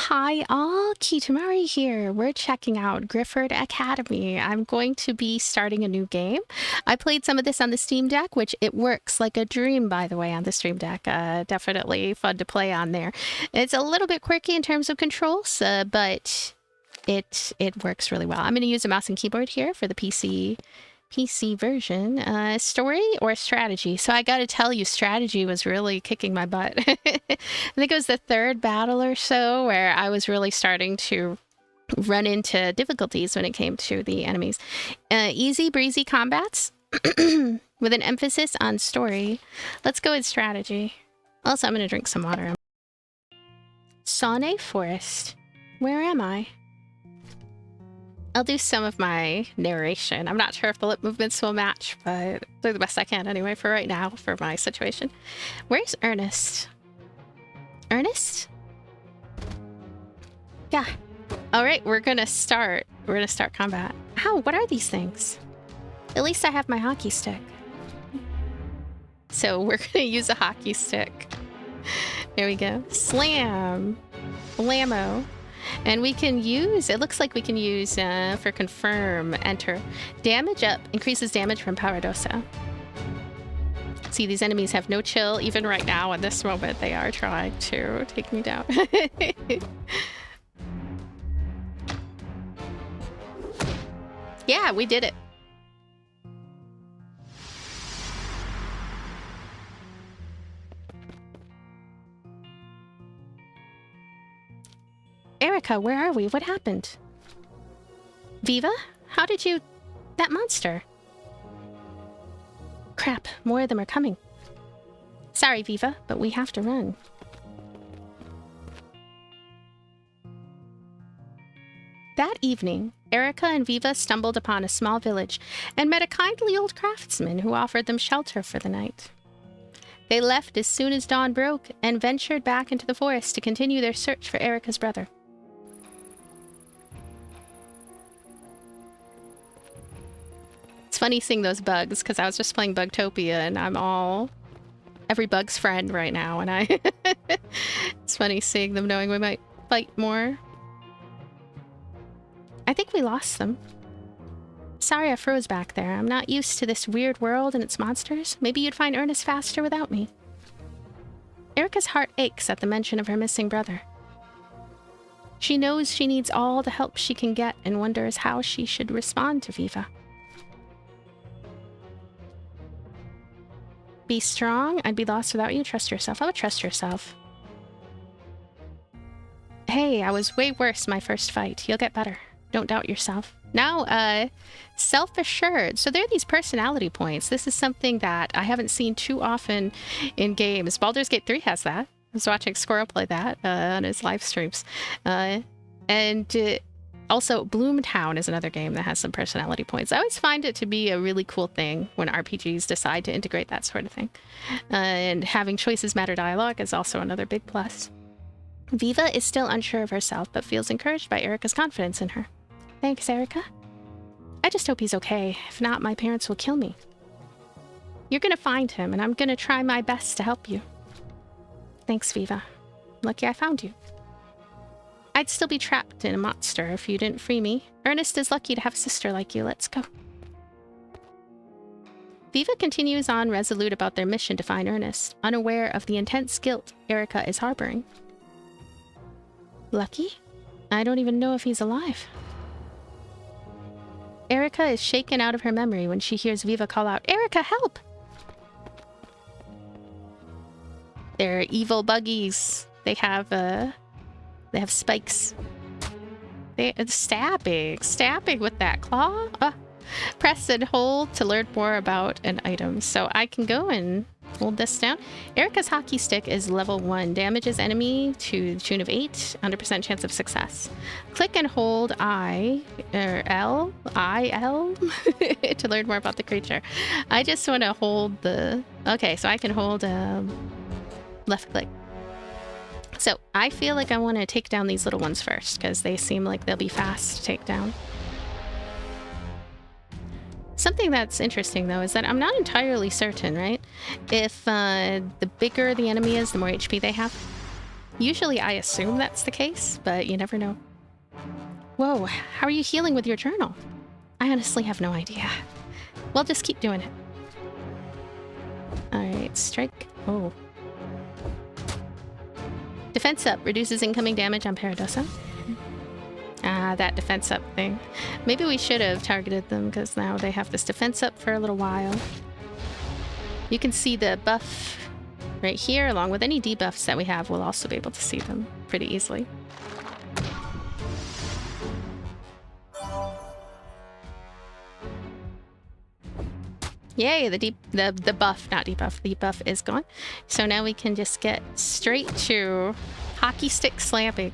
Hi all, Kitamari here. We're checking out Grifford Academy. I'm going to be starting a new game. I played some of this on the Steam Deck, which it works like a dream, by the way, on the Steam Deck. Definitely fun to play on there. It's a little bit quirky in terms of controls, but it works really well. I'm going to use a mouse and keyboard here for the PC version. Story or strategy? So I gotta tell you, strategy was really kicking my butt. I think it was the third battle or so where I was really starting to run into difficulties when it came to the enemies. Easy breezy combats with an emphasis on story. Let's go with strategy. Also, I'm gonna drink some water. Saune Forest. Where am I? I'll do some of my narration. I'm not sure if the lip movements will match, but I'll do the best I can anyway for right now, for my situation. Where's Ernest? Ernest? Yeah. All right, we're gonna start. We're gonna start combat. Ow, what are these things? At least I have my hockey stick. So we're gonna use a hockey stick. There we go. Slam. Blammo. And we can use, it looks like we can use, for confirm, enter. Damage up, increases damage from Paradosa. See, these enemies have no chill. Even right now, in this moment, they are trying to take me down. Yeah, we did it. Erika, where are we? What happened? Viva? How did you... That monster. Crap, more of them are coming. Sorry, Viva, but we have to run. That evening, Erika and Viva stumbled upon a small village and met a kindly old craftsman who offered them shelter for the night. They left as soon as dawn broke and ventured back into the forest to continue their search for Erika's brother. It's funny seeing those bugs, because I was just playing Bugtopia, and I'm all... every bug's friend right now, and I... It's funny seeing them knowing we might fight more. I think we lost them. Sorry I froze back there. I'm not used to this weird world and its monsters. Maybe you'd find Ernest faster without me. Erika's heart aches at the mention of her missing brother. She knows she needs all the help she can get and wonders how she should respond to Viva. Be strong. I'd be lost without you. Trust yourself. I would trust yourself. Hey, I was way worse my first fight. You'll get better. Don't doubt yourself. Now, self-assured. So there are these personality points. This is something that I haven't seen too often in games. Baldur's Gate 3 has that. I was watching Squirrel play that on his live streams. Also, Bloomtown is another game that has some personality points. I always find it to be a really cool thing when RPGs decide to integrate that sort of thing. And having choices matter dialogue is also another big plus. Viva is still unsure of herself, but feels encouraged by Erika's confidence in her. Thanks, Erika. I just hope he's okay. If not, my parents will kill me. You're gonna find him, and I'm gonna try my best to help you. Thanks, Viva. Lucky I found you. I'd still be trapped in a monster if you didn't free me. Ernest is lucky to have a sister like you. Let's go. Viva continues on resolute about their mission to find Ernest, unaware of the intense guilt Erika is harboring. Lucky? I don't even know if he's alive. Erika is shaken out of her memory when she hears Viva call out, Erika, help! They're evil buggies. They have spikes. Stabbing with that claw. Press and hold to learn more about an item. So I can go and hold this down. Erika's hockey stick is level 1. Damages enemy to the tune of 8. 100% chance of success. Click and hold I to learn more about the creature. I just want to hold the... Okay, so I can hold left click. So I feel like I want to take down these little ones first, because they seem like they'll be fast to take down. Something that's interesting, though, is that I'm not entirely certain, right? If the bigger the enemy is, the more HP they have. Usually I assume that's the case, but you never know. Whoa, how are you healing with your journal? I honestly have no idea. Well, just keep doing it. Alright, strike. Oh. Defense up. Reduces incoming damage on Paradoxa. Ah, that defense up thing. Maybe we should have targeted them, because now they have this defense up for a little while. You can see the buff right here, along with any debuffs that we have. We'll also be able to see them pretty easily. Yay, the buff, not debuff, the buff is gone. So now we can just get straight to hockey stick slamming.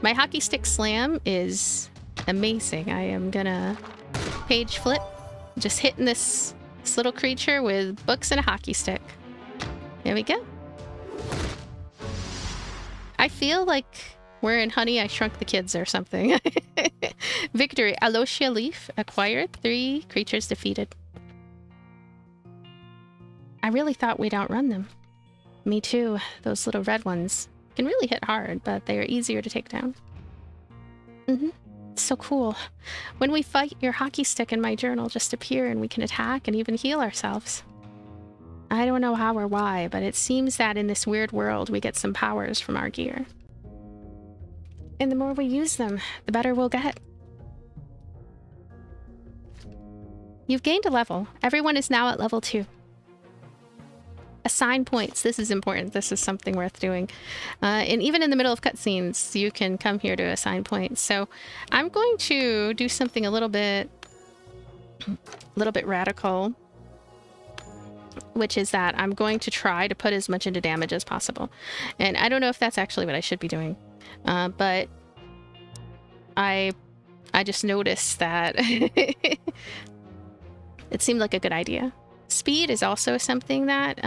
My hockey stick slam is amazing. I am gonna page flip, just hitting this little creature with books and a hockey stick. There we go. I feel like we're in Honey, I Shrunk the Kids or something. Victory. Alocia Leaf acquired. 3 creatures defeated. I really thought we'd outrun them. Me too. Those little red ones can really hit hard, but they are easier to take down. It's so cool. When we fight, your hockey stick and my journal just appear and we can attack and even heal ourselves. I don't know how or why, but it seems that in this weird world we get some powers from our gear. And the more we use them, the better we'll get. You've gained a level. Everyone is now at level 2. Assign points. This is important. This is something worth doing. And even in the middle of cutscenes, you can come here to assign points. So I'm going to do something a little bit radical, which is that I'm going to try to put as much into damage as possible. And I don't know if that's actually what I should be doing, but I just noticed that it seemed like a good idea. Speed is also something that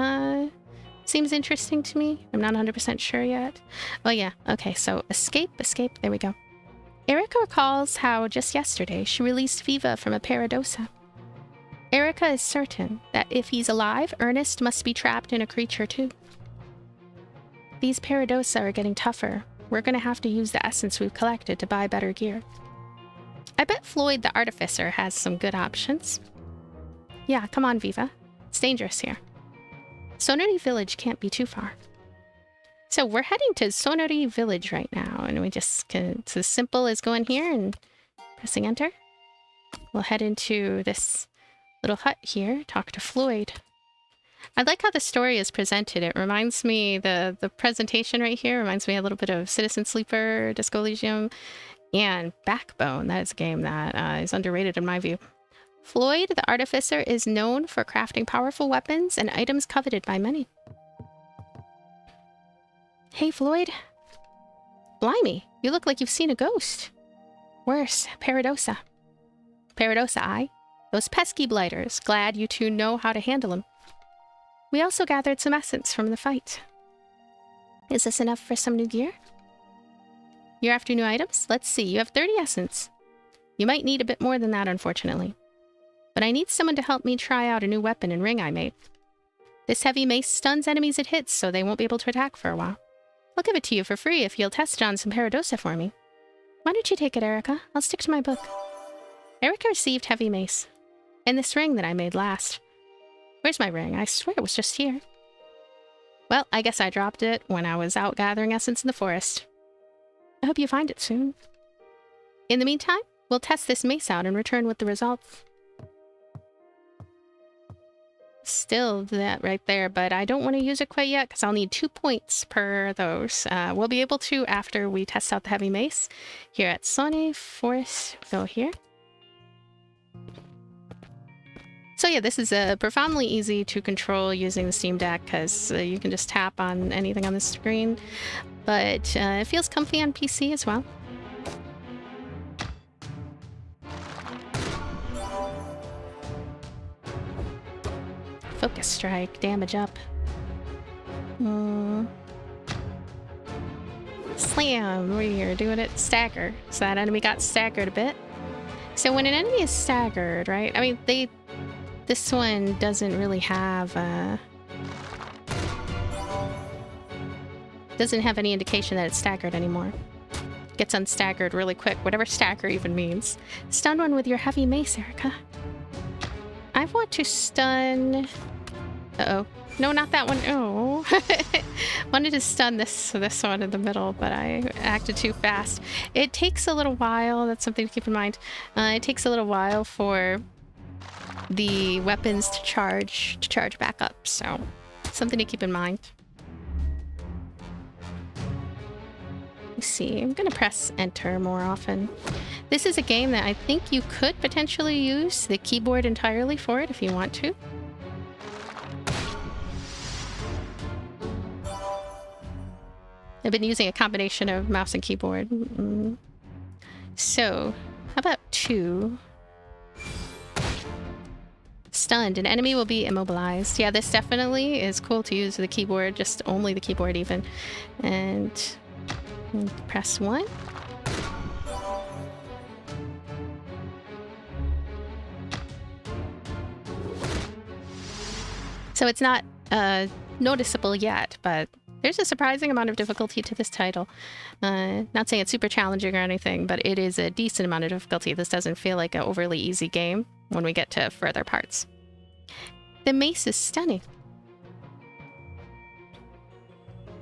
seems interesting to me. I'm not 100% sure yet. Oh yeah, okay, so escape, there we go. Erika recalls how just yesterday she released Viva from a Paradoxa. Erika is certain that if he's alive, Ernest must be trapped in a creature too. These Paradoxa are getting tougher. We're gonna have to use the essence we've collected to buy better gear. I bet Floyd the Artificer has some good options. Yeah, come on, Viva. It's dangerous here. Sonori Village can't be too far. So we're heading to Sonori Village right now, and we just can, it's as simple as going here and pressing enter. We'll head into this little hut here, talk to Floyd. I like how the story is presented. It reminds me, the presentation right here reminds me a little bit of Citizen Sleeper, Disco Elysium, and Backbone. That is a game that is underrated in my view. Floyd the Artificer is known for crafting powerful weapons and items coveted by many. Hey, Floyd. Blimey, you look like you've seen a ghost. Worse, Paradoxa. Paradoxa, aye? Those pesky blighters. Glad you two know how to handle them. We also gathered some essence from the fight. Is this enough for some new gear? You're after new items? Let's see, you have 30 essence. You might need a bit more than that, unfortunately. But I need someone to help me try out a new weapon and ring I made. This heavy mace stuns enemies it hits, so they won't be able to attack for a while. I'll give it to you for free if you'll test it on some Paradoxa for me. Why don't you take it, Erika? I'll stick to my book. Erika received heavy mace. And this ring that I made last. Where's my ring? I swear it was just here. Well, I guess I dropped it when I was out gathering essence in the forest. I hope you find it soon. In the meantime, we'll test this mace out and return with the results. Still that right there, but I don't want to use it quite yet because I'll need 2 points per those. We'll be able to after we test out the heavy mace. Here at Sonne Forest, go here. So yeah, this is profoundly easy to control using the Steam Deck because you can just tap on anything on the screen. But it feels comfy on PC as well. Focus strike, damage up. Slam, we're doing it stagger. So that enemy got staggered a bit. So when an enemy is staggered, right? I mean, this one doesn't really have Doesn't have any indication that it's staggered anymore. Gets unstaggered really quick, whatever stagger even means. Stun one with your heavy mace, Erika. I want to stun... Uh-oh. No, not that one. Oh. Wanted to stun this one in the middle, but I acted too fast. It takes a little while. That's something to keep in mind. It takes a little while for the weapons to charge back up, so something to keep in mind. Let's see. I'm gonna press enter more often. This is a game that I think you could potentially use the keyboard entirely for it if you want to. I've been using a combination of mouse and keyboard. So, how about 2? Stunned. An enemy will be immobilized. Yeah, this definitely is cool to use the keyboard, just only the keyboard even. And press 1. So it's not noticeable yet, but there's a surprising amount of difficulty to this title. Not saying it's super challenging or anything, but it is a decent amount of difficulty. This doesn't feel like an overly easy game when we get to further parts. The mace is stunning.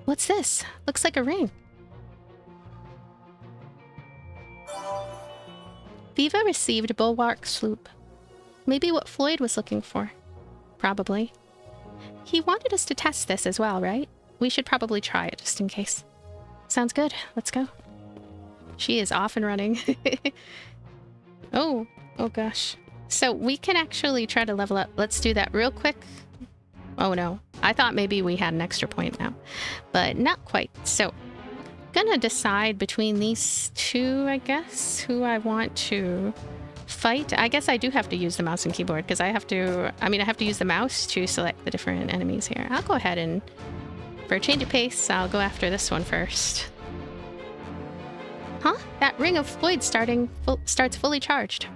What's this? Looks like a ring. Viva received bulwark sloop. Maybe what Floyd was looking for. Probably. He wanted us to test this as well, right? We should probably try it just in case. Sounds good. Let's go. She is off and running. Oh gosh. So we can actually try to level up. Let's do that real quick. Oh no. I thought maybe we had an extra point now, but not quite. So gonna decide between these two, I guess, who I want to fight. I guess I do have to use the mouse and keyboard because I have to use the mouse to select the different enemies here. I'll go ahead and, for a change of pace, I'll go after this one first. Huh? That ring of Floyd starts fully charged.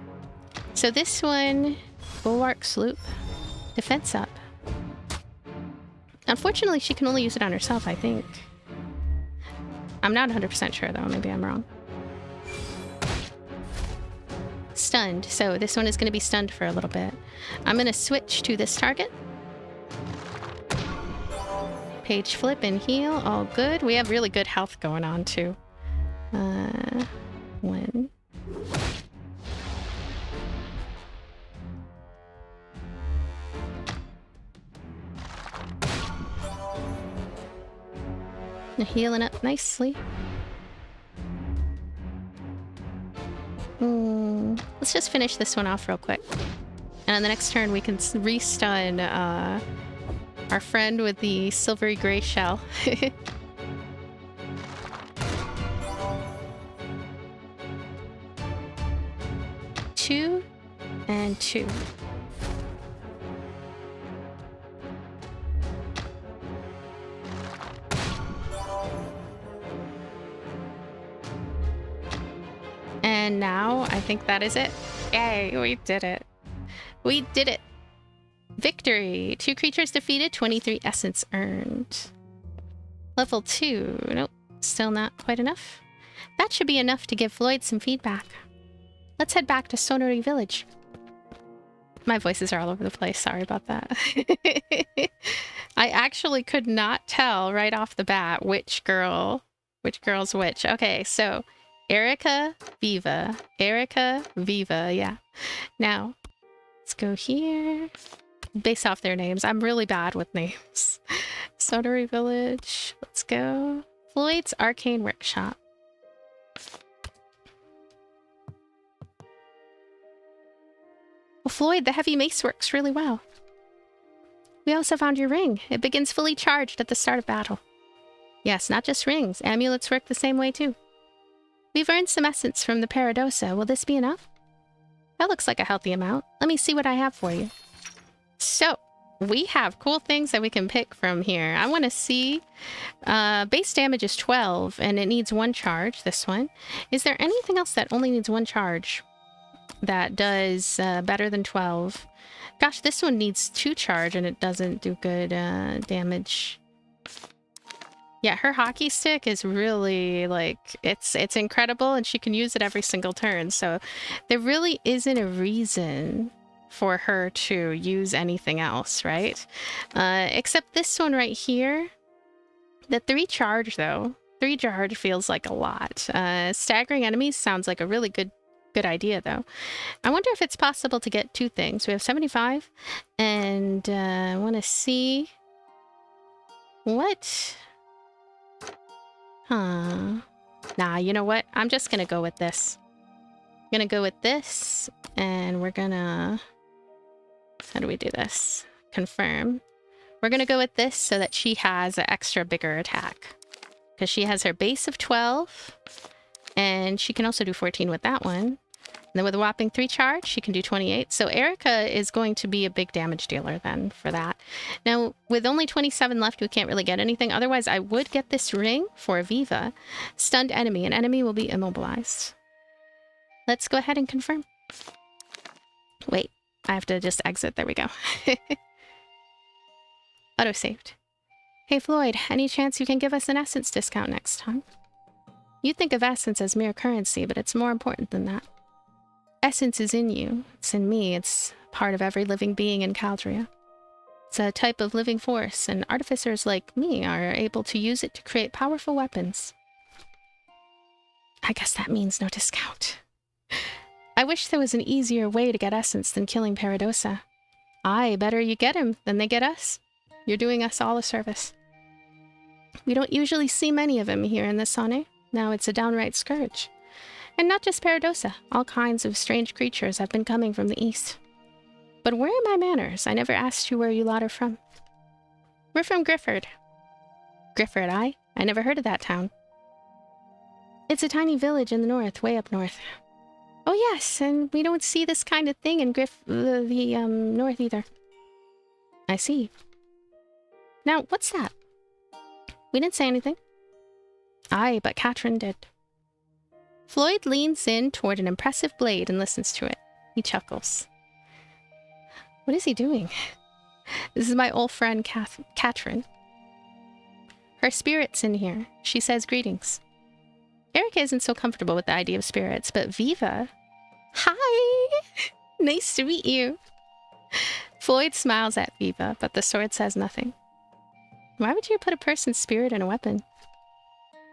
So this one, bulwark sloop, defense up. Unfortunately, she can only use it on herself, I think. I'm not 100% sure though, maybe I'm wrong. Stunned, so this one is going to be stunned for a little bit. I'm going to switch to this target. Page flip and heal, all good. We have really good health going on too. 1. Healing up nicely. Let's just finish this one off real quick. And on the next turn we can re-stun our friend with the silvery gray shell. 2 and 2. And now I think that is it. Yay, we did it. We did it. Victory. 2 creatures defeated, 23 essence earned. Level 2. Nope, still not quite enough. That should be enough to give Floyd some feedback. Let's head back to Sonori Village. My voices are all over the place. Sorry about that. I actually could not tell right off the bat which girl's which. Okay, so Erika, Viva. Erika, Viva, yeah. Now, let's go here. Based off their names. I'm really bad with names. Sonori Village. Let's go. Floyd's Arcane Workshop. Well, Floyd, the heavy mace works really well. We also found your ring. It begins fully charged at the start of battle. Yes, not just rings. Amulets work the same way too. We've earned some essence from the Paradosa. Will this be enough? That looks like a healthy amount. Let me see what I have for you. So, we have cool things that we can pick from here. I want to see... base damage is 12, and it needs 1 charge, this one. Is there anything else that only needs 1 charge that does better than 12? Gosh, this one needs 2 charge, and it doesn't do good damage. Yeah, her hockey stick is really like it's incredible, and she can use it every single turn. So there really isn't a reason for her to use anything else, right? Except this one right here. The 3 charge though. 3 charge feels like a lot. Staggering enemies sounds like a really good idea though. I wonder if it's possible to get 2 things. We have 75, and I want to see what. Huh. Nah, you know what? I'm just gonna go with this. I'm gonna go with this, and we're gonna... How do we do this? Confirm. We're gonna go with this so that she has an extra bigger attack. Because she has her base of 12, and she can also do 14 with that one. And then with a whopping 3 charge, she can do 28. So Erika is going to be a big damage dealer then for that. Now, with only 27 left, we can't really get anything. Otherwise, I would get this ring for Viva. Stunned enemy. An enemy will be immobilized. Let's go ahead and confirm. Wait, I have to just exit. There we go. Auto-saved. Hey, Floyd, any chance you can give us an essence discount next time? You think of essence as mere currency, but it's more important than that. Essence is in you. It's in me. It's part of every living being in Caldria. It's a type of living force, and artificers like me are able to use it to create powerful weapons. I guess that means no discount. I wish there was an easier way to get essence than killing Paradosa. Aye, better you get him than they get us. You're doing us all a service. We don't usually see many of him here in the Sane. Now it's a downright scourge. And not just Paradosa. All kinds of strange creatures have been coming from the east. But where are my manners? I never asked you where you lot are from. We're from Grifford. Grifford, aye? I never heard of that town. It's a tiny village in the north, way up north. Oh yes, and we don't see this kind of thing in the north either. I see. Now, what's that? We didn't say anything. Aye, but Katrin did. Floyd leans in toward an impressive blade and listens to it. He chuckles. What is he doing? This is my old friend, Katrin. Her spirit's in here. She says greetings. Erika isn't so comfortable with the idea of spirits, but Viva... Hi! Nice to meet you. Floyd smiles at Viva, but the sword says nothing. Why would you put a person's spirit in a weapon?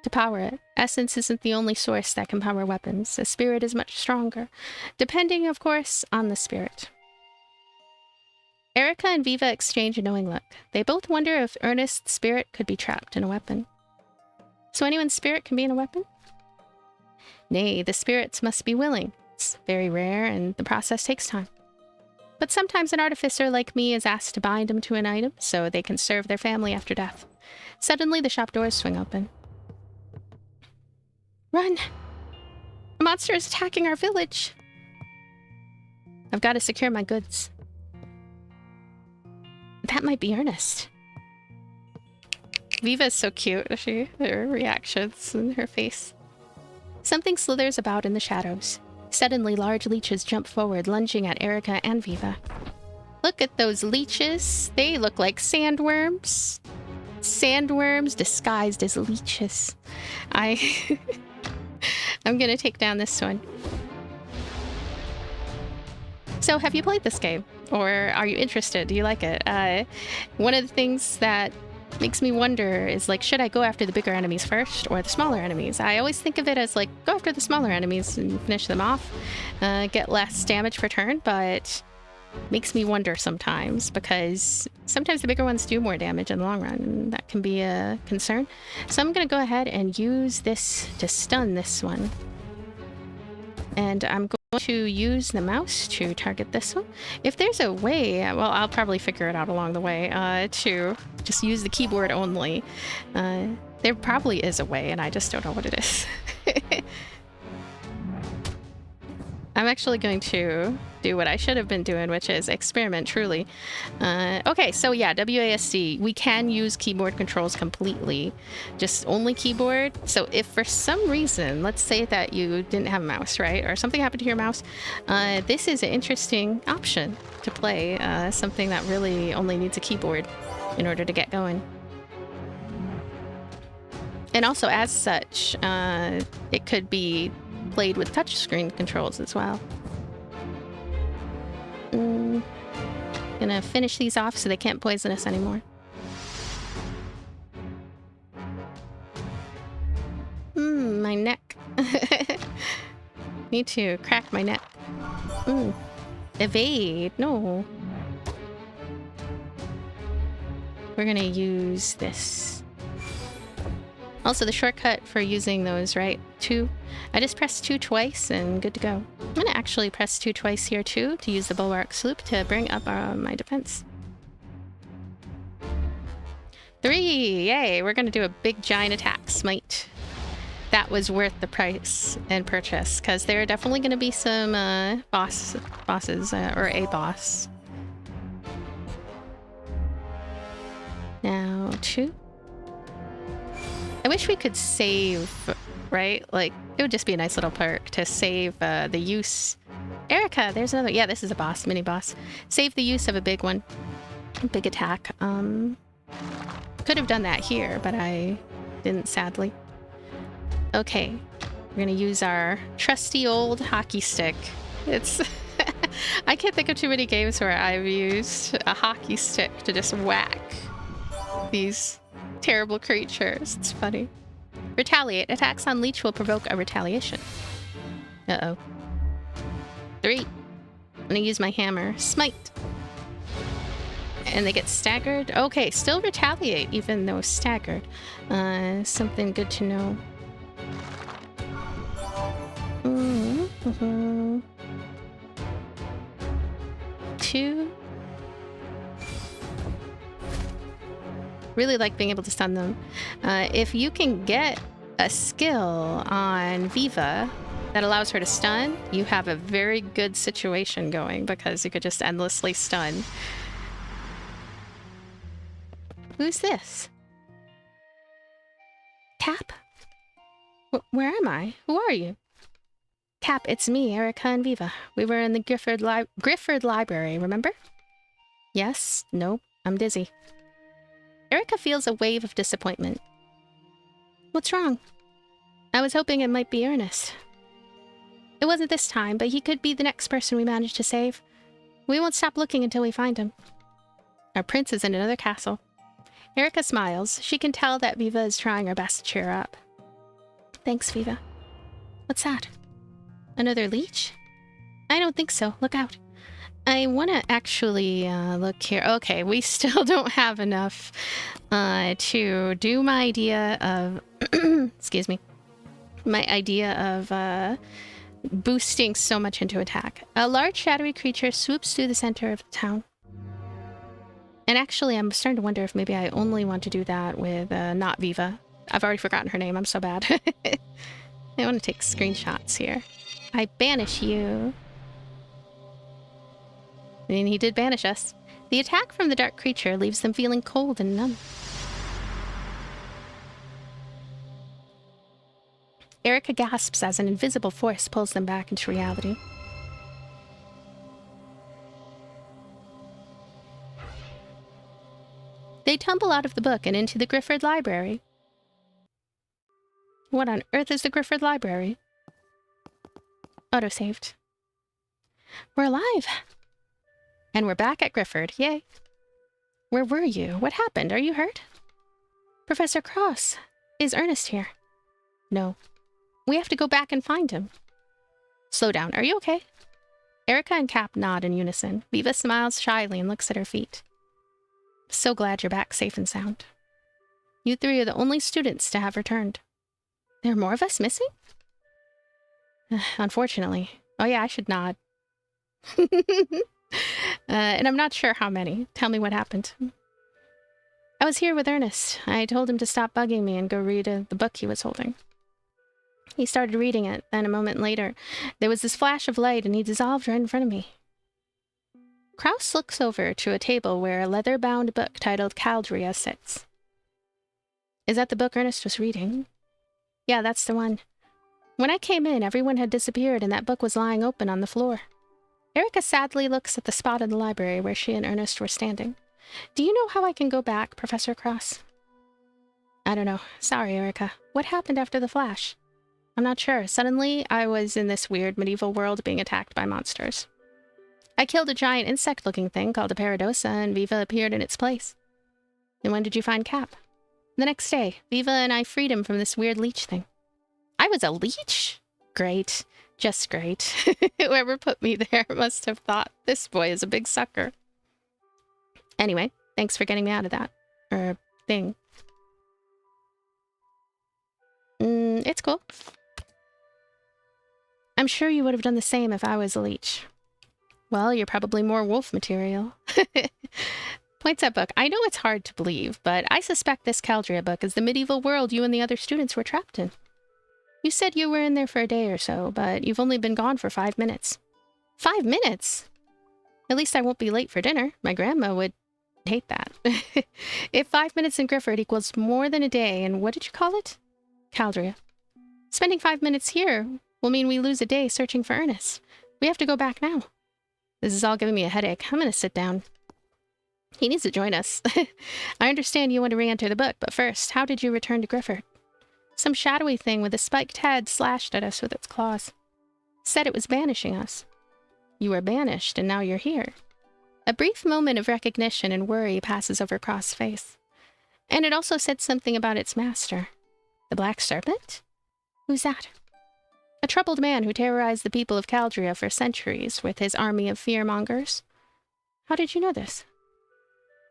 To power it. Essence isn't the only source that can power weapons. A spirit is much stronger, depending, of course, on the spirit. Erika and Viva exchange a knowing look. They both wonder if Ernest's spirit could be trapped in a weapon. So anyone's spirit can be in a weapon? Nay, the spirits must be willing. It's very rare, and the process takes time. But sometimes an artificer like me is asked to bind them to an item so they can serve their family after death. Suddenly, the shop doors swing open. Run! A monster is attacking our village! I've got to secure my goods. That might be Ernest. Viva's so cute, her reactions and her face. Something slithers about in the shadows. Suddenly, large leeches jump forward, lunging at Erika and Viva. Look at those leeches. They look like sandworms. Sandworms disguised as leeches. I'm gonna take down this one. So, have you played this game? Or are you interested? Do you like it? One of the things that makes me wonder is, like, should I go after the bigger enemies first or the smaller enemies? I always think of it as, like, go after the smaller enemies and finish them off, get less damage per turn, but makes me wonder sometimes, because sometimes the bigger ones do more damage in the long run, and that can be a concern. So I'm going to go ahead and use this to stun this one. And I'm going to use the mouse to target this one. If there's a way, well, I'll probably figure it out along the way, to just use the keyboard only. There probably is a way, and I just don't know what it is. I'm actually going to do what I should have been doing, which is experiment truly. Okay, so yeah, WASD. We can use keyboard controls completely, just only keyboard. So if for some reason, let's say that you didn't have a mouse, right? Or something happened to your mouse, this is an interesting option to play, something that really only needs a keyboard in order to get going. And also, as such, it could be played with touchscreen controls as well. Gonna finish these off so they can't poison us anymore. My neck. Need to crack my neck. Evade. No. We're gonna use this. Also, the shortcut for using those, right? 2. I just pressed 2 twice and good to go. I'm gonna actually press 2 twice here too to use the bulwark sloop to bring up my defense. 3! Yay! We're gonna do a big giant attack. Smite. That was worth the price and purchase, because there are definitely gonna be some bosses, or a boss. Now 2. I wish we could save, right? Like, it would just be a nice little perk to save the use. Erika, there's another. Yeah, this is a boss, mini boss. Save the use of a big one. Big attack. Could have done that here, but I didn't, sadly. Okay, we're gonna use our trusty old hockey stick. It's... I can't think of too many games where I've used a hockey stick to just whack these terrible creatures. It's funny. Retaliate. Attacks on leech will provoke a retaliation. Uh-oh. 3. I'm gonna use my hammer. Smite. And they get staggered. Okay, still retaliate even though staggered. Something good to know. 2. Really like being able to stun them. If you can get a skill on Viva that allows her to stun, you have a very good situation going, because you could just endlessly stun. Who's this? Cap? Where am I? Who are you? Cap, it's me, Erika and Viva. We were in the Grifford Library, remember? Yes? Nope. I'm dizzy. Erika feels a wave of disappointment. What's wrong? I was hoping it might be Ernest. It wasn't this time, but he could be the next person we manage to save. We won't stop looking until we find him. Our prince is in another castle. Erika smiles. She can tell that Viva is trying her best to cheer her up. Thanks, Viva. What's that? Another leech? I don't think so. Look out. I want to actually look here. Okay, we still don't have enough to do my idea of... excuse me. My idea of boosting so much into attack. A large shadowy creature swoops through the center of the town. And actually, I'm starting to wonder if maybe I only want to do that with not Viva. I've already forgotten her name. I'm so bad. I want to take screenshots here. I banish you. And he did banish us. The attack from the dark creature leaves them feeling cold and numb. Erika gasps as an invisible force pulls them back into reality. They tumble out of the book and into the Grifford Library. What on earth is the Grifford Library? Autosaved. We're alive! And we're back at Grifford. Yay. Where were you? What happened? Are you hurt? Professor Cross. Is Ernest here? No. We have to go back and find him. Slow down. Are you okay? Erika and Cap nod in unison. Viva smiles shyly and looks at her feet. So glad you're back safe and sound. You 3 are the only students to have returned. There are more of us missing? Unfortunately. Oh yeah, I should nod. And I'm not sure how many. Tell me what happened. I was here with Ernest. I told him to stop bugging me and go read the book he was holding. He started reading it, then a moment later, there was this flash of light and he dissolved right in front of me. Kraus looks over to a table where a leather-bound book titled Caldria sits. Is that the book Ernest was reading? Yeah, that's the one. When I came in, everyone had disappeared and that book was lying open on the floor. Erika sadly looks at the spot in the library where she and Ernest were standing. Do you know how I can go back, Professor Cross? I don't know. Sorry, Erika. What happened after the flash? I'm not sure. Suddenly, I was in this weird medieval world being attacked by monsters. I killed a giant insect-looking thing called a paradosa, and Viva appeared in its place. And when did you find Cap? The next day, Viva and I freed him from this weird leech thing. I was a leech? Great. Just great. Whoever put me there must have thought, this boy is a big sucker. Anyway, thanks for getting me out of that. Thing. It's cool. I'm sure you would have done the same if I was a leech. Well, you're probably more wolf material. Points at book. I know it's hard to believe, but I suspect this Caldria book is the medieval world you and the other students were trapped in. You said you were in there for a day or so, but you've only been gone for 5 minutes. 5 minutes? At least I won't be late for dinner. My grandma would hate that. If 5 minutes in Grifford equals more than a day, and what did you call it? Caldria. Spending 5 minutes here will mean we lose a day searching for Ernest. We have to go back now. This is all giving me a headache. I'm gonna sit down. He needs to join us. I understand you want to re-enter the book, but first, how did you return to Grifford? Some shadowy thing with a spiked head slashed at us with its claws. Said it was banishing us. You were banished, and now you're here. A brief moment of recognition and worry passes over Cross's face. And it also said something about its master. The Black Serpent? Who's that? A troubled man who terrorized the people of Caldria for centuries with his army of fearmongers. How did you know this?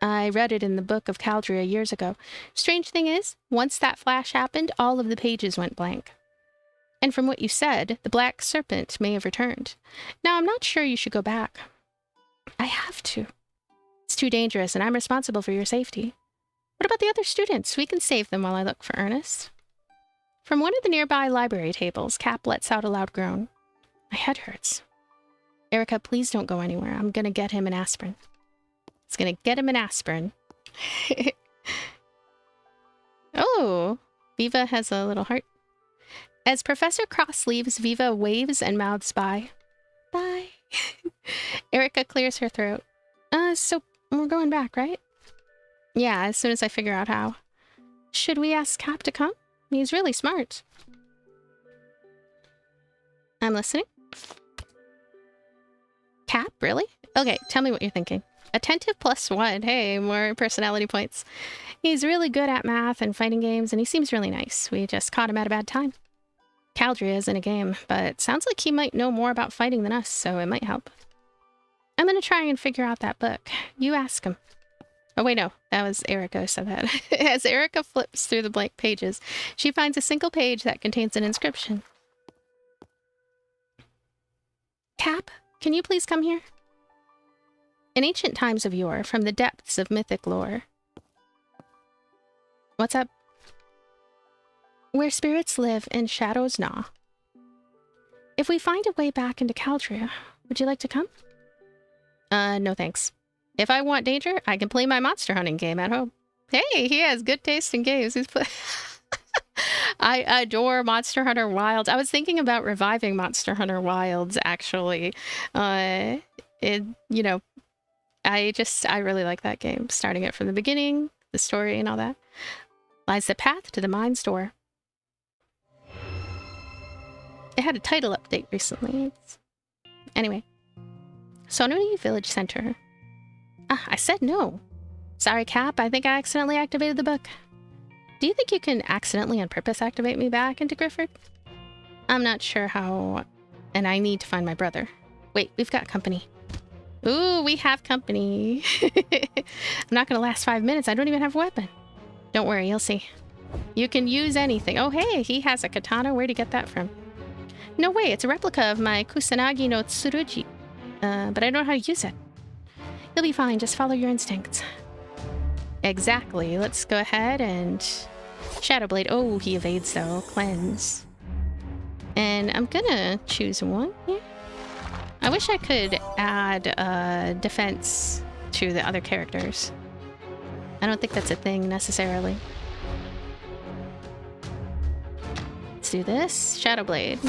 I read it in the Book of Caldria years ago. Strange thing is, once that flash happened, all of the pages went blank. And from what you said, the Black Serpent may have returned. Now, I'm not sure you should go back. I have to. It's too dangerous, and I'm responsible for your safety. What about the other students? We can save them while I look for Ernest. From one of the nearby library tables, Cap lets out a loud groan. My head hurts. Erika, please don't go anywhere. I'm gonna get him an aspirin. It's gonna get him an aspirin. Oh, Viva has a little heart. As Professor Cross leaves, Viva waves and mouths bye. Bye. Erika clears her throat. So we're going back, right? Yeah, as soon as I figure out how. Should we ask Cap to come? He's really smart. I'm listening. Cap, really? Okay, tell me what you're thinking. Attentive +1. Hey, more personality points. He's really good at math and fighting games, and he seems really nice. We just caught him at a bad time. Caldria is in a game, but sounds like he might know more about fighting than us, so it might help. I'm gonna try and figure out that book. You ask him. Oh, wait, no. That was Erika who said that. As Erika flips through the blank pages, she finds a single page that contains an inscription. Cap, can you please come here? In ancient times of yore, from the depths of mythic lore. What's up? Where spirits live and shadows gnaw. If we find a way back into Caldria, would you like to come? No thanks. If I want danger, I can play my monster hunting game at home. Hey, he has good taste in games. I adore Monster Hunter Wilds. I was thinking about reviving Monster Hunter Wilds, actually. I really like that game. Starting it from the beginning, the story and all that. Lies the path to the mine's door. It had a title update recently. Anyway. Sonori Village Center. I said no. Sorry, Cap. I think I accidentally activated the book. Do you think you can accidentally on purpose activate me back into Grifford? I'm not sure how, and I need to find my brother. Wait, we've got company. Ooh, we have company. I'm not gonna last 5 minutes. I don't even have a weapon. Don't worry, you'll see. You can use anything. Oh, hey, he has a katana. Where'd he get that from? No way, it's a replica of my Kusanagi no Tsurugi. But I don't know how to use it. You'll be fine, just follow your instincts. Exactly, let's go ahead and... Shadow Blade. Oh, he evades though. Cleanse. And I'm gonna choose one here. I wish I could add defense to the other characters. I don't think that's a thing necessarily. Let's do this. Shadow Blade.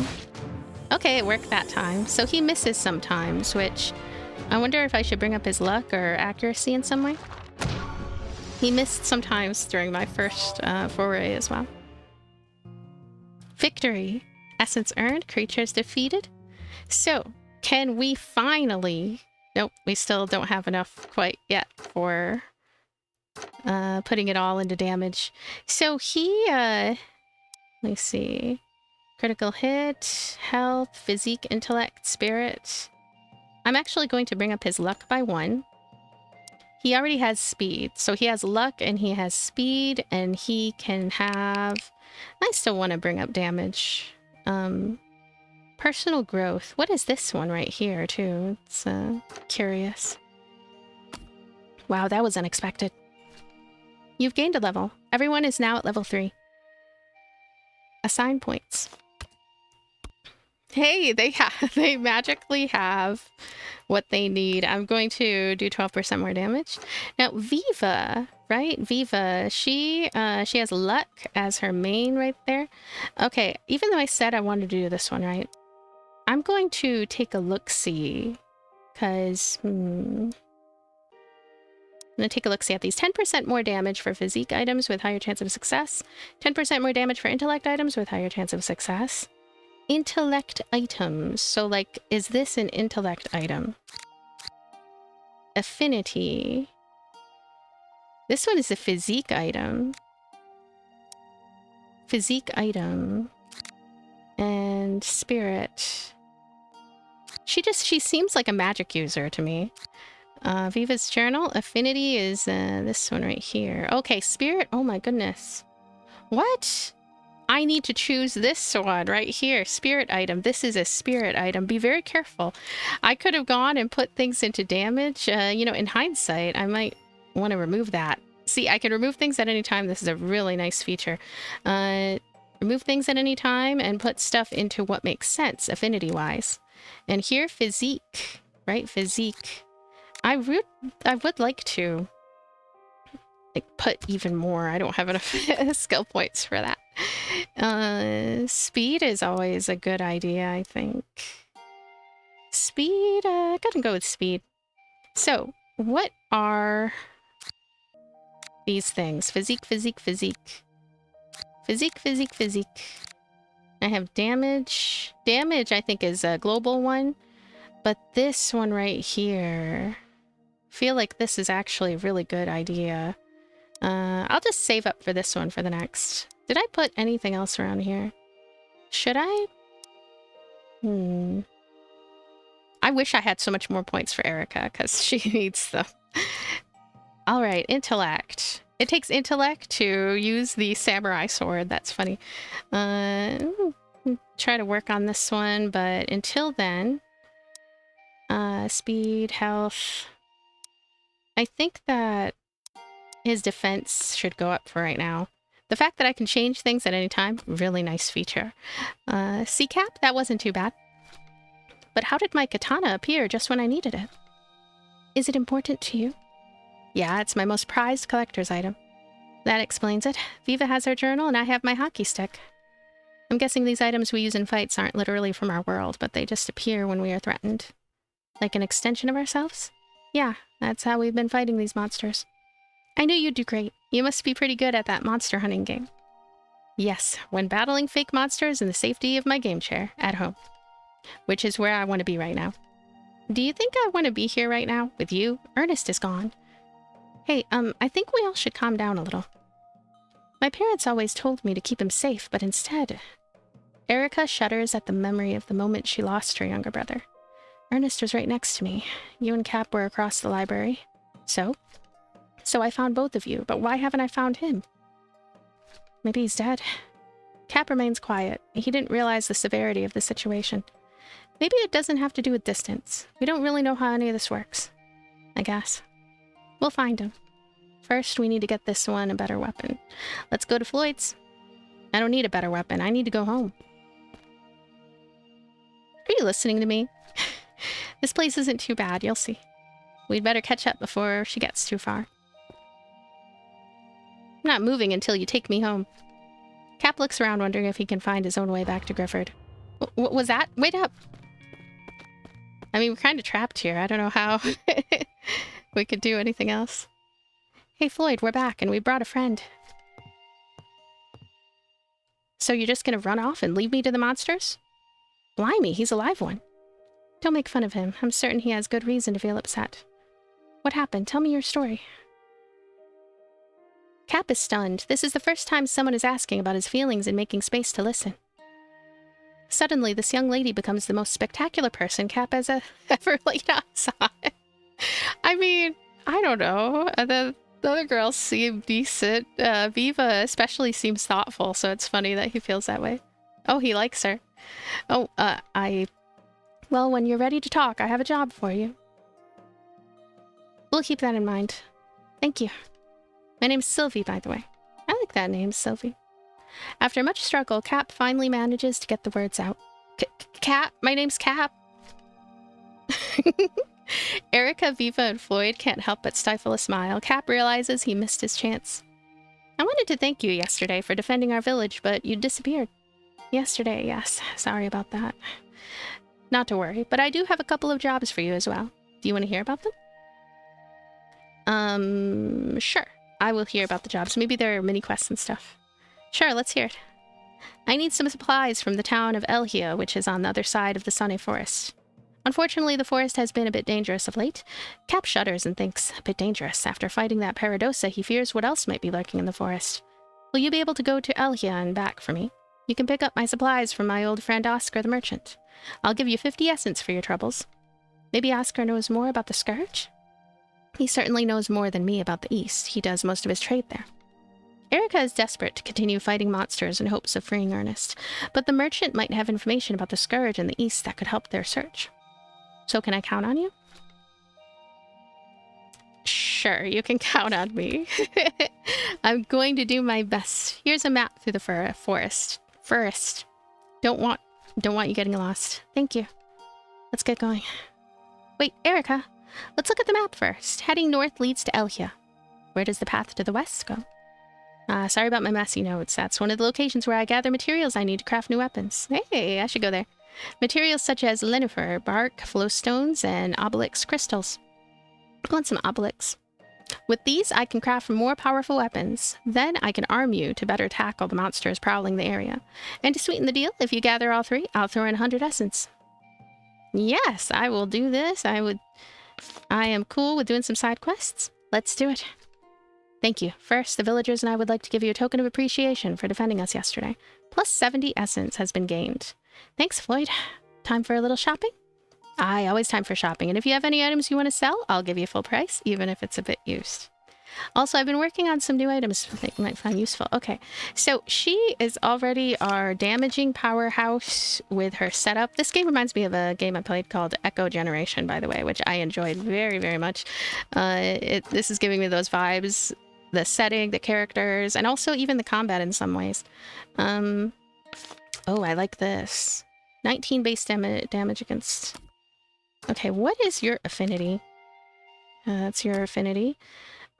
Okay, it worked that time. So he misses sometimes, which I wonder if I should bring up his luck or accuracy in some way. He missed sometimes during my first foray as well. Victory. Essence earned, creatures defeated. So, can we finally... Nope, we still don't have enough quite yet for putting it all into damage. So he, let me see. Critical hit, health, physique, intellect, spirit. I'm actually going to bring up his luck by 1. He already has speed, so he has luck and he has speed, and he can have... I still want to bring up damage. Personal growth. What is this one right here, too? It's curious. Wow, that was unexpected. You've gained a level. Everyone is now at level 3. Assign points. Hey, they magically have what they need. I'm going to do 12% more damage. Now, Viva, right? Viva, she has luck as her main right there. Okay, even though I said I wanted to do this one, right? I'm going to take a look-see, because, I'm going to take a look-see at these. 10% more damage for physique items with higher chance of success. 10% more damage for intellect items with higher chance of success. Intellect items. So, like, is this an intellect item? Affinity. This one is a physique item. Physique item. And spirit. She seems like a magic user to me. Viva's journal. Affinity is this one right here. Okay, spirit. Oh my goodness. What? I need to choose this one right here. Spirit item. This is a spirit item. Be very careful. I could have gone and put things into damage. You know, in hindsight, I might want to remove that. See, I can remove things at any time. This is a really nice feature. Remove things at any time and put stuff into what makes sense, affinity-wise. And here, physique. Right? Physique. I would like to like put even more. I don't have enough skill points for that. Speed is always a good idea, I think. Speed, gotta go with speed. So, what are these things? Physique, physique, physique. Physique, physique, physique. I have damage. Damage, I think, is a global one. But this one right here... I feel like this is actually a really good idea. I'll just save up for this one for the next. Did I put anything else around here? Should I? I wish I had so much more points for Erika, because she needs them. Alright, intellect. It takes intellect to use the samurai sword. That's funny. Try to work on this one, but until then... speed, health... I think that his defense should go up for right now. The fact that I can change things at any time, really nice feature. C-cap, that wasn't too bad. But how did my katana appear just when I needed it? Is it important to you? Yeah, it's my most prized collector's item. That explains it. Viva has her journal and I have my hockey stick. I'm guessing these items we use in fights aren't literally from our world, but they just appear when we are threatened. Like an extension of ourselves? Yeah, that's how we've been fighting these monsters. I knew you'd do great. You must be pretty good at that monster hunting game. Yes, when battling fake monsters in the safety of my game chair at home. Which is where I want to be right now. Do you think I want to be here right now with you? Ernest is gone. Hey, I think we all should calm down a little. My parents always told me to keep him safe, but instead... Erika shudders at the memory of the moment she lost her younger brother. Ernest was right next to me. You and Cap were across the library. So? So I found both of you, but why haven't I found him? Maybe he's dead. Cap remains quiet. He didn't realize the severity of the situation. Maybe it doesn't have to do with distance. We don't really know how any of this works. I guess. We'll find him. First, we need to get this one a better weapon. Let's go to Floyd's. I don't need a better weapon. I need to go home. Are you listening to me? This place isn't too bad, you'll see. We'd better catch up before she gets too far. I'm not moving until you take me home. Cap looks around, wondering if he can find his own way back to Grifford. What was that? Wait up! I mean, we're kind of trapped here. I don't know how we could do anything else. Hey, Floyd, we're back, and we brought a friend. So you're just gonna run off and leave me to the monsters? Blimey, he's a live one. Don't make fun of him. I'm certain he has good reason to feel upset. What happened? Tell me your story. Cap is stunned. This is the first time someone is asking about his feelings and making space to listen. Suddenly, this young lady becomes the most spectacular person Cap has ever laid eyes on. I mean, I don't know. The other girls seem decent. Viva especially seems thoughtful, so it's funny that he feels that way. Oh, he likes her. Oh, Well, when you're ready to talk, I have a job for you. We'll keep that in mind. Thank you. My name's Sylvie, by the way. I like that name, Sylvie. After much struggle, Cap finally manages to get the words out. Cap? My name's Cap. Erika, Viva, and Floyd can't help but stifle a smile. Cap realizes he missed his chance. I wanted to thank you yesterday for defending our village, but you disappeared. Yesterday, yes. Sorry about that. Not to worry, but I do have a couple of jobs for you as well. Do you want to hear about them? Sure. I will hear about the jobs. Maybe there are mini quests and stuff. Sure, let's hear it. I need some supplies from the town of Elhia, which is on the other side of the Sunny Forest. Unfortunately, the forest has been a bit dangerous of late. Cap shudders and thinks, a bit dangerous. After fighting that Paradosa, he fears what else might be lurking in the forest. Will you be able to go to Elhia and back for me? You can pick up my supplies from my old friend Oscar the merchant. I'll give you 50 essence for your troubles. Maybe Oscar knows more about the Scourge? He certainly knows more than me about the East. He does most of his trade there. Erika is desperate to continue fighting monsters in hopes of freeing Ernest, but the merchant might have information about the Scourge in the East that could help their search. So can I count on you? Sure, you can count on me. I'm going to do my best. Here's a map through the forest. Don't want you getting lost. Thank you. Let's get going. Wait, Erika, let's look at the map first. Heading north leads to Elhia. Where does the path to the west go? Sorry about my messy notes. That's one of the locations where I gather materials I need to craft new weapons. Hey, I should go there. Materials such as lenifer, bark, flowstones, and obelix crystals. I want some obelix. With these, I can craft more powerful weapons. Then I can arm you to better tackle the monsters prowling the area. And to sweeten the deal, if you gather all three, I'll throw in 100 essence. Yes, I will do this. I am cool with doing some side quests. Let's do it. Thank you. First, the villagers and I would like to give you a token of appreciation for defending us yesterday. Plus 70 essence has been gained. Thanks, Floyd. Time for a little shopping? Aye, always time for shopping. And if you have any items you want to sell, I'll give you full price, even if it's a bit used. Also, I've been working on some new items that you might find useful. Okay, so she is already our damaging powerhouse with her setup. This game reminds me of a game I played called Echo Generation, by the way, which I enjoyed very, very much. This is giving me those vibes. The setting, the characters, and also even the combat in some ways. Oh, I like this. 19 base damage against... Okay, what is your affinity? That's your affinity.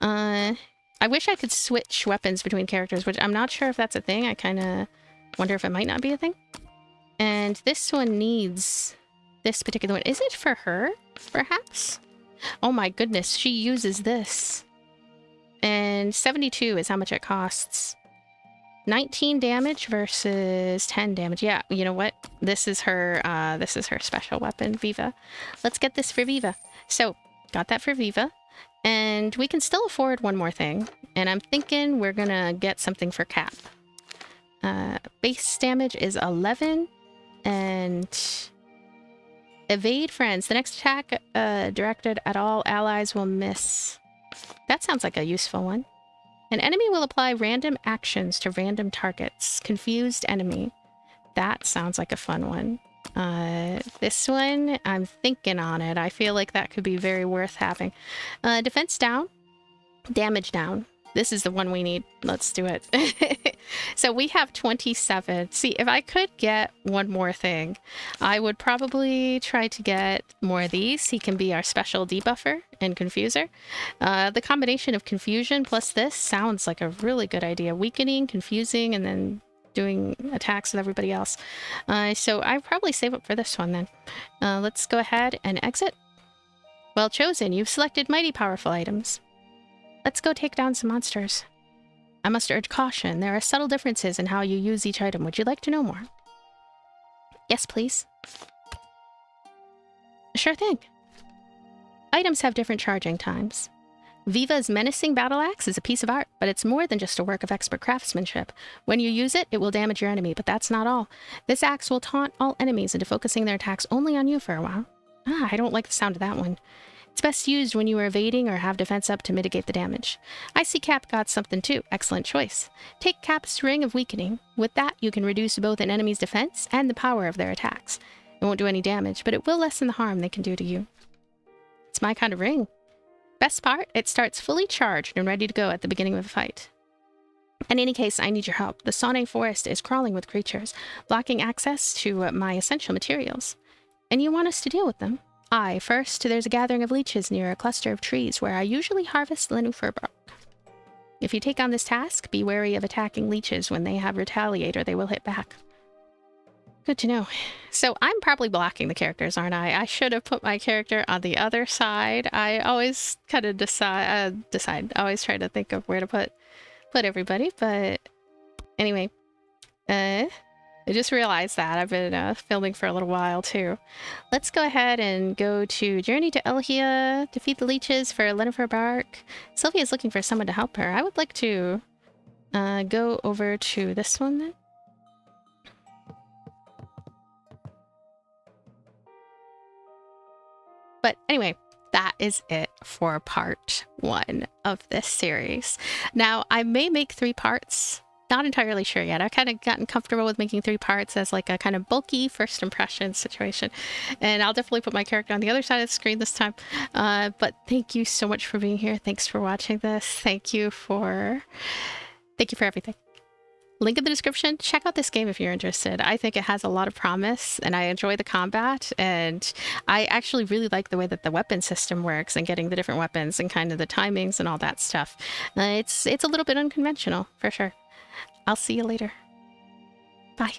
I wish I could switch weapons between characters, which I'm not sure if that's a thing. I kind of wonder if it might not be a thing. And this one needs this particular one. Is it for her, perhaps? Oh my goodness, she uses this. And 72 is how much it costs. 19 damage versus 10 damage. Yeah, you know what? This is her special weapon, Viva. Let's get this for Viva. So, got that for Viva. And we can still afford one more thing. And I'm thinking we're gonna get something for Cap. Base damage is 11. And evade friends. The next attack directed at all allies will miss. That sounds like a useful one. An enemy will apply random actions to random targets. Confused enemy. That sounds like a fun one. This one, I'm thinking on it. I feel like that could be very worth having. Defense down. Damage down. This is the one we need. Let's do it. So we have 27. See, if I could get one more thing, I would probably try to get more of these. He can be our special debuffer and confuser. The combination of confusion plus this sounds like a really good idea. Weakening, confusing, and then doing attacks with everybody else. So I'd probably save up for this one then. Let's go ahead and exit. Well chosen. You've selected mighty powerful items. Let's go take down some monsters. I must urge caution. There are subtle differences in how you use each item. Would you like to know more? Yes, please. Sure thing. Items have different charging times. Viva's menacing battle axe is a piece of art, but it's more than just a work of expert craftsmanship. When you use it, it will damage your enemy, but that's not all. This axe will taunt all enemies into focusing their attacks only on you for a while. I don't like the sound of that one. It's best used when you are evading or have defense up to mitigate the damage. I see Cap got something too. Excellent choice. Take Cap's Ring of Weakening. With that, you can reduce both an enemy's defense and the power of their attacks. It won't do any damage, but it will lessen the harm they can do to you. It's my kind of ring. Best part, it starts fully charged and ready to go at the beginning of a fight. In any case, I need your help. The Sonne Forest is crawling with creatures, blocking access to my essential materials. And you want us to deal with them? Aye, first, there's a gathering of leeches near a cluster of trees where I usually harvest lenifer bark. If you take on this task, be wary of attacking leeches. When they have retaliate or they will hit back. Good to know. So I'm probably blocking the characters, aren't I? I should have put my character on the other side. I always kind of decide. I always try to think of where to put everybody. But anyway, I just realized that I've been filming for a little while too. Let's go ahead and go to Journey to Elhia, defeat the leeches for lenifer bark. Sylvia's looking for someone to help her. I would like to go over to this one then. But anyway, that is it for part 1 of this series. Now, I may make 3 parts. Not entirely sure yet. I've kind of gotten comfortable with making 3 parts as like a kind of bulky first impression situation. And I'll definitely put my character on the other side of the screen this time. But thank you so much for being here. Thanks for watching this. Thank you for everything. Link in the description. Check out this game if you're interested. I think it has a lot of promise and I enjoy the combat, and I actually really like the way that the weapon system works and getting the different weapons and kind of the timings and all that stuff. It's a little bit unconventional for sure. I'll see you later. Bye.